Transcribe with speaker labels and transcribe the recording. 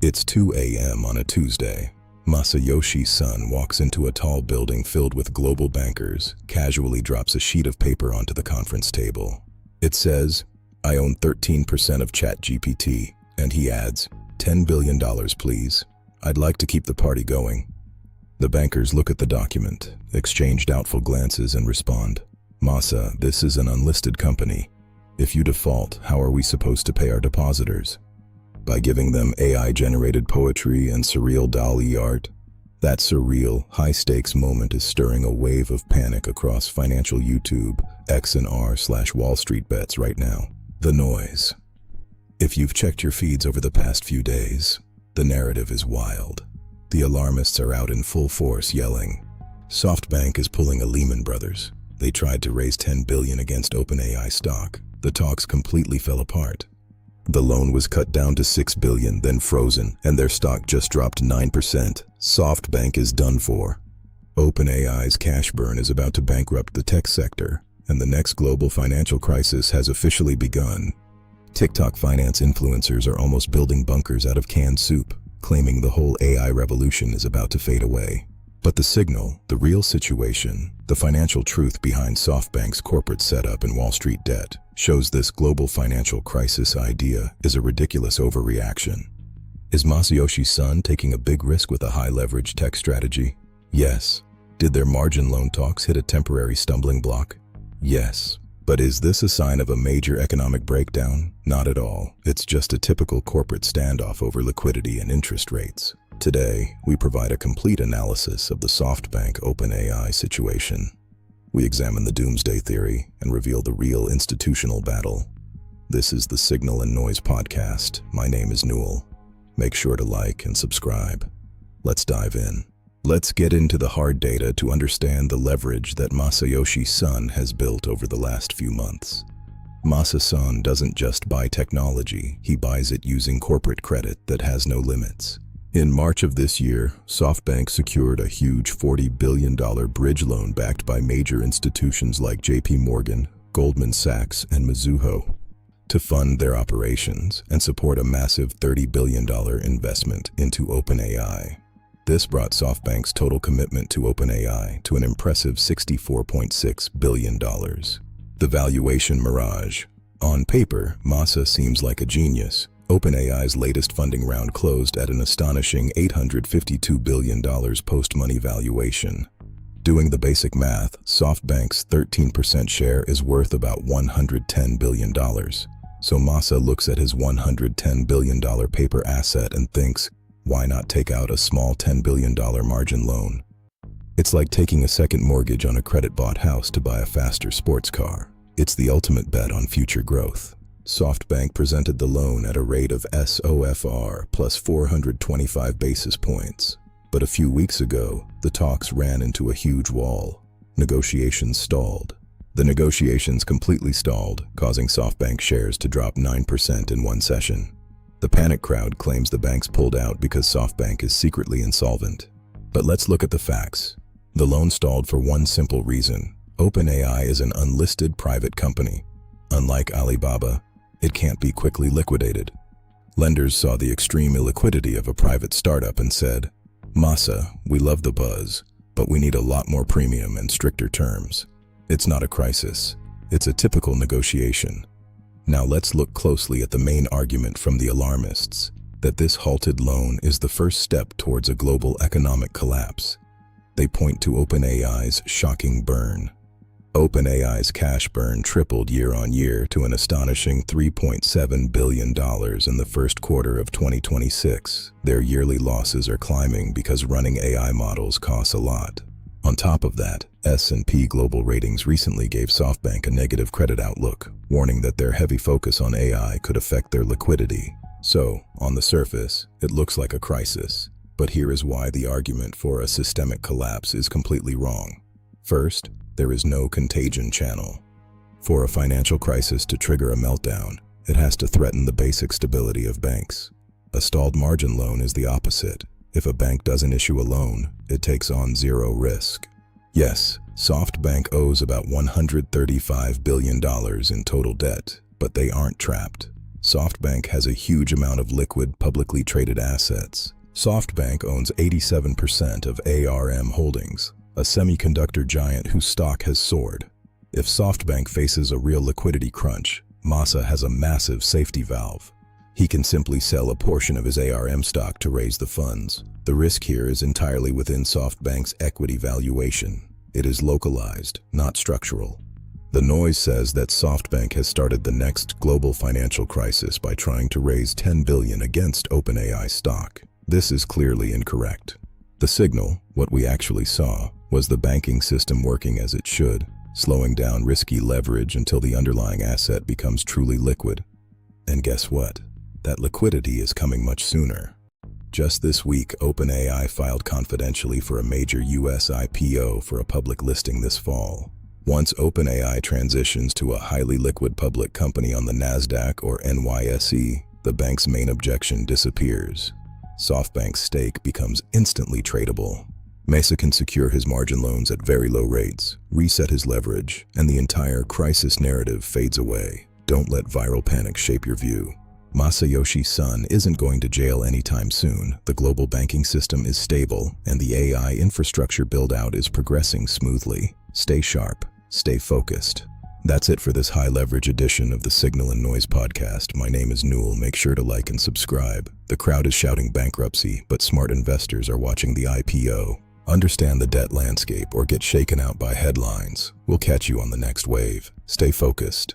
Speaker 1: It's 2 a.m. on a Tuesday. Masayoshi Son walks into a tall building filled with global bankers, casually drops a sheet of paper onto the conference table. It says, "I own 13% of ChatGPT," and he adds, $10 billion please. I'd like to keep the party going. The bankers look at the document, exchange doubtful glances and respond, "Masa, this is an unlisted company. If you default, how are we supposed to pay our depositors? By giving them AI-generated poetry and surreal DALL-E art?" That surreal, high-stakes moment is stirring a wave of panic across financial YouTube, X and R/Wall Street bets right now. The noise. If you've checked your feeds over the past few days, the narrative is wild. The alarmists are out in full force yelling, SoftBank is pulling a Lehman Brothers. They tried to raise $10 billion against OpenAI stock. The talks completely fell apart. The loan was cut down to $6 billion, then frozen, and their stock just dropped 9%. SoftBank is done for. OpenAI's cash burn is about to bankrupt the tech sector, and the next global financial crisis has officially begun. TikTok finance influencers are almost building bunkers out of canned soup, claiming the whole AI revolution is about to fade away. But the signal, the real situation, the financial truth behind SoftBank's corporate setup and Wall Street debt, shows this global financial crisis idea is a ridiculous overreaction. Is Masayoshi Son taking a big risk with a high-leverage tech strategy? Yes. Did their margin loan talks hit a temporary stumbling block? Yes. But is this a sign of a major economic breakdown? Not at all. It's just a typical corporate standoff over liquidity and interest rates. Today, we provide a complete analysis of the SoftBank OpenAI situation. We examine the doomsday theory and reveal the real institutional battle. This is the Signal and Noise podcast. My name is Newell. Make sure to like and subscribe. Let's dive in. Let's get into the hard data to understand the leverage that Masayoshi Son has built over the last few months. Masa Son doesn't just buy technology, he buys it using corporate credit that has no limits. In March of this year, SoftBank secured a huge $40 billion bridge loan backed by major institutions like JP Morgan, Goldman Sachs, and Mizuho to fund their operations and support a massive $30 billion investment into OpenAI. This brought SoftBank's total commitment to OpenAI to an impressive $64.6 billion. The valuation mirage. On paper, Masa seems like a genius. OpenAI's latest funding round closed at an astonishing $852 billion post-money valuation. Doing the basic math, SoftBank's 13% share is worth about $110 billion. So Masa looks at his $110 billion paper asset and thinks, why not take out a small $10 billion margin loan? It's like taking a second mortgage on a credit-bought house to buy a faster sports car. It's the ultimate bet on future growth. SoftBank presented the loan at a rate of SOFR plus 425 basis points. But a few weeks ago, the talks ran into a huge wall. Negotiations stalled. The negotiations completely stalled, causing SoftBank shares to drop 9% in one session. The panic crowd claims the banks pulled out because SoftBank is secretly insolvent. But let's look at the facts. The loan stalled for one simple reason. OpenAI is an unlisted private company. Unlike Alibaba, it can't be quickly liquidated. Lenders saw the extreme illiquidity of a private startup and said, Masa, we love the buzz, but we need a lot more premium and stricter terms. It's not a crisis. It's a typical negotiation. Now let's look closely at the main argument from the alarmists, that this halted loan is the first step towards a global economic collapse. They point to OpenAI's shocking burn. OpenAI's cash burn tripled year on year to an astonishing $3.7 billion in the first quarter of 2026. Their yearly losses are climbing because running AI models costs a lot. On top of that, S&P Global Ratings recently gave SoftBank a negative credit outlook, warning that their heavy focus on AI could affect their liquidity. So, on the surface, it looks like a crisis. But here is why the argument for a systemic collapse is completely wrong. First, there is no contagion channel. For a financial crisis to trigger a meltdown, it has to threaten the basic stability of banks. A stalled margin loan is the opposite. If a bank doesn't issue a loan, it takes on zero risk. Yes, SoftBank owes about $135 billion in total debt, but they aren't trapped. SoftBank has a huge amount of liquid, publicly traded assets. SoftBank owns 87% of ARM Holdings, a semiconductor giant whose stock has soared. If SoftBank faces a real liquidity crunch, Masa has a massive safety valve. He can simply sell a portion of his ARM stock to raise the funds. The risk here is entirely within SoftBank's equity valuation. It is localized, not structural. The noise says that SoftBank has started the next global financial crisis by trying to raise $10 billion against OpenAI stock. This is clearly incorrect. The signal, what we actually saw, was the banking system working as it should, slowing down risky leverage until the underlying asset becomes truly liquid. And guess what? That liquidity is coming much sooner. Just this week, OpenAI filed confidentially for a major US IPO for a public listing this fall. Once OpenAI transitions to a highly liquid public company on the NASDAQ or NYSE, the bank's main objection disappears. SoftBank's stake becomes instantly tradable. Masa can secure his margin loans at very low rates, reset his leverage, and the entire crisis narrative fades away. Don't let viral panic shape your view. Masayoshi Son isn't going to jail anytime soon. The global banking system is stable, and the AI infrastructure build-out is progressing smoothly. Stay sharp. Stay focused. That's it for this high-leverage edition of the Signal and Noise podcast. My name is Newell. Make sure to like and subscribe. The crowd is shouting bankruptcy, but smart investors are watching the IPO. Understand the debt landscape or get shaken out by headlines. We'll catch you on the next wave. Stay focused.